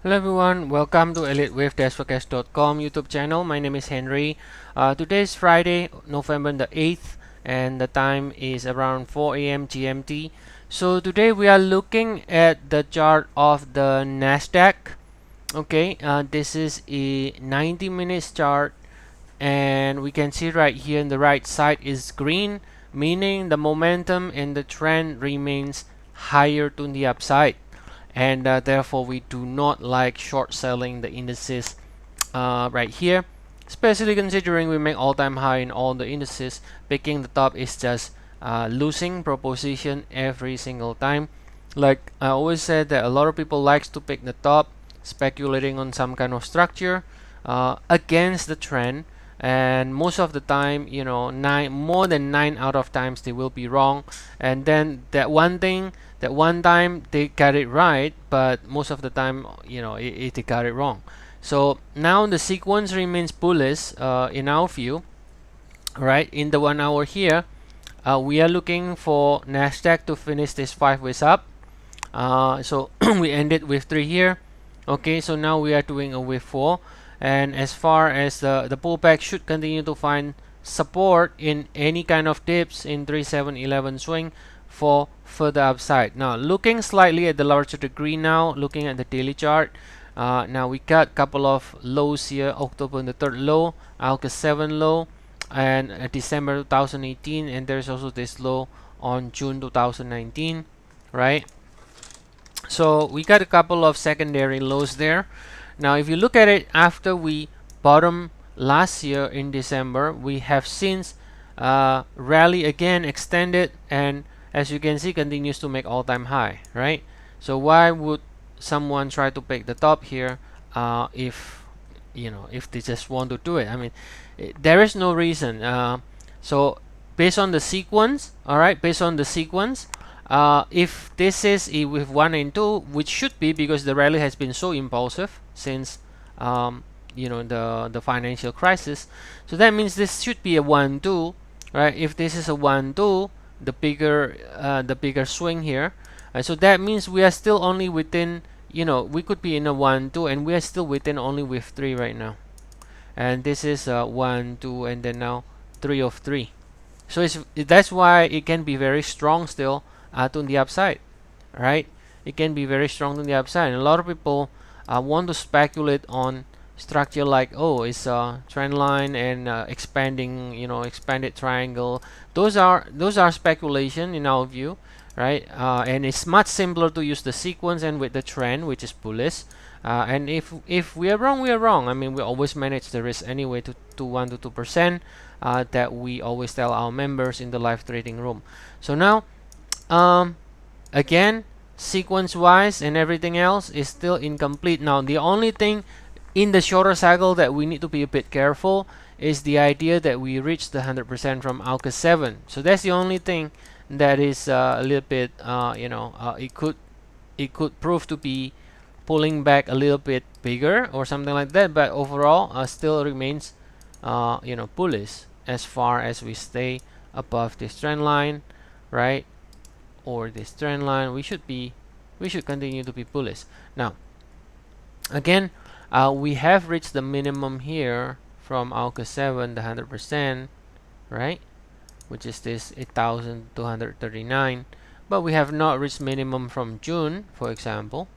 Hello everyone, welcome to Elliott Wave Forex.com YouTube channel. My name is Henry. Today is Friday, November the 8th, and the time is around 4 a.m. GMT. So today we are looking at the chart of the Nasdaq. Okay, this is a 90 minutes chart, and we can see right here in the right side is green, meaning the momentum and the trend remains higher to the upside, and therefore we do not like short selling the indices right here, especially considering we make all-time high in all the indices. Picking the top is just losing proposition every single time. Like I always said, that a lot of people likes to pick the top, speculating on some kind of structure against the trend, and most of the time, you know, more than 9 out of times they will be wrong. And then that one time they got it right, but most of the time, you know, they got it wrong. So now the sequence remains bullish in our view. Right, in the 1 hour here, we are looking for Nasdaq to finish this 5 ways up. So we ended with 3 here. Okay, so now we are doing a wave 4, and as far as the pullback should continue to find support in any kind of dips in 3711 swing for further upside. Now looking slightly at the larger degree, now looking at the daily chart, now we got a couple of lows here. October the 3rd low, August 7 low, and December 2018, and there's also this low on June 2019, right? So we got a couple of secondary lows there. Now if you look at it, after we bottom last year in December, we have since rally again, extended, and as you can see, continues to make all-time high, right? So why would someone try to pick the top here if, you know, if they just want to do it? I mean, there is no reason. So based on the sequence, all right, based on the sequence, if this is a with 1 and 2, which should be, because the rally has been so impulsive since you know, the financial crisis, so that means this should be a 1-2, right? If this is a 1-2, the bigger swing here, so that means we are still only within, you know, we could be in a 1-2, and we are still within only with 3 right now, and this is 1-2, and then now 3 of 3. So that's why it can be very strong still to the upside, right? It can be very strong to the upside, and a lot of people want to speculate on structure like, oh, it's a trend line and expanding, you know, expanded triangle. Those are speculation in our view, right? And it's much simpler to use the sequence and with the trend, which is bullish. And if we are wrong, we are wrong. I mean, we always manage the risk anyway to 1 to 2%, that we always tell our members in the live trading room. So now, again, sequence wise and everything else is still incomplete. Now the only thing in the shorter cycle that we need to be a bit careful is the idea that we reached the 100% from August 7. So that's the only thing that is a little bit, you know, it could prove to be pulling back a little bit bigger or something like that, but overall still remains you know, bullish as far as we stay above this trend line, right, or this trend line. We should continue to be bullish. Now again, we have reached the minimum here from August 7, the 100%, right, which is this 8,239, but we have not reached minimum from June, for example.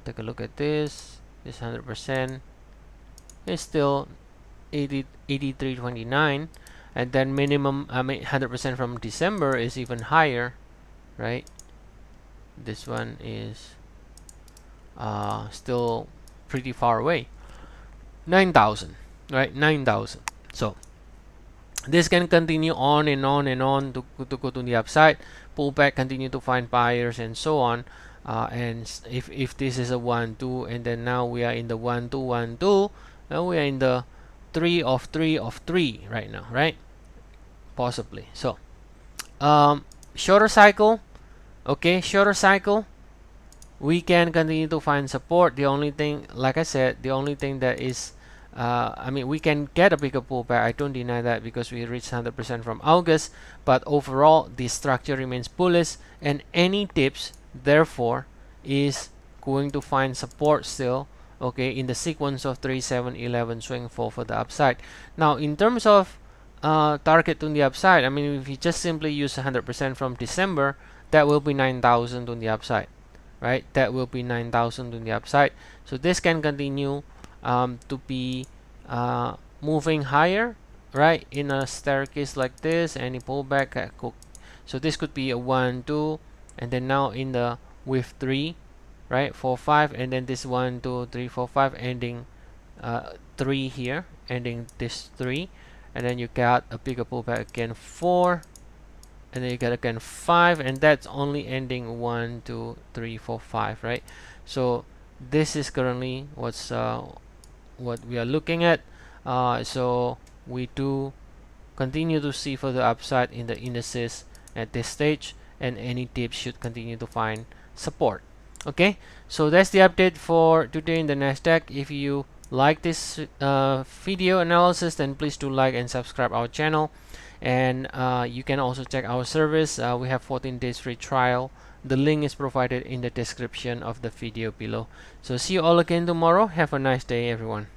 Take a look at this 100% is still 83.29, and then minimum, I mean 100% from December is even higher, right? This one is still pretty far away, 9,000, right? 9,000. So this can continue on and on and on to go to the upside, pull back, continue to find buyers, and so on. And if this is a 1-2, and then now we are in the 1-2-1-2, now we are in the 3 of 3 right now, right? Possibly. So shorter cycle, okay, shorter cycle, we can continue to find support. The only thing, like I said, the only thing that is I mean, we can get a bigger pullback, I don't deny that, because we reached 100% from August, but overall the structure remains bullish, and any dips therefore is going to find support still, okay, in the sequence of 3, 7, 11 swing for the upside. Now in terms of target on the upside, I mean, if you just simply use 100% from December, that will be 9,000 on the upside, right? That will be 9,000 on the upside. So this can continue to be moving higher, right, in a staircase like this. Any pullback so this could be a 1, 2, and then now in the with 3, right, 4, 5, and then this 1, 2, 3, 4, 5 ending 3 here, ending this 3, and then you got a bigger pullback again 4, and then you got again 5, and that's only ending 1, 2, 3, 4, 5, right? So this is currently what we are looking at. So we do continue to see further upside in the indices at this stage, and any dips should continue to find support. Okay, so that's the update for today in the Nasdaq. If you like this video analysis, then please do like and subscribe our channel, and you can also check our service. We have 14 days free trial. The link is provided in the description of the video below. So see you all again tomorrow. Have a nice day, everyone.